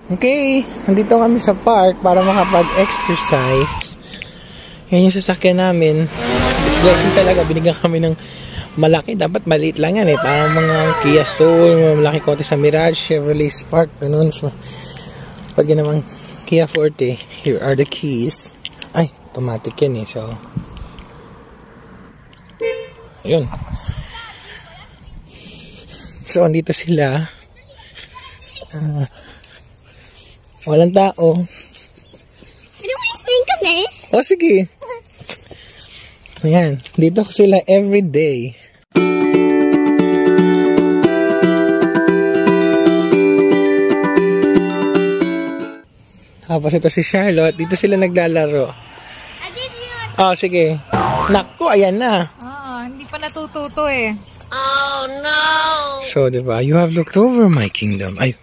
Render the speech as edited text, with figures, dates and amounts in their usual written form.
Okay, nandito kami sa park para makapag-exercise. Yan yung sasakyan namin. Blessing talaga, binigyan kami ng malaki. Dapat maliit lang yan eh. Parang mga Kia Soul, mga malaki konti sa Mirage, Chevrolet Spark, ganun. So, pag yun naman Kia Forte, here are the keys. Ay, automatic yan eh. So, ayun. So, andito sila. Walang tao. Ano mo swing kami? O, sige. Ayan. Dito ko sila everyday. Tapos ito si Charlotte. Dito sila naglalaro. Oh, sige. Naku, ayan na. Hindi pa natututo eh. Oh no! So, diba? You have looked over my kingdom. Ay,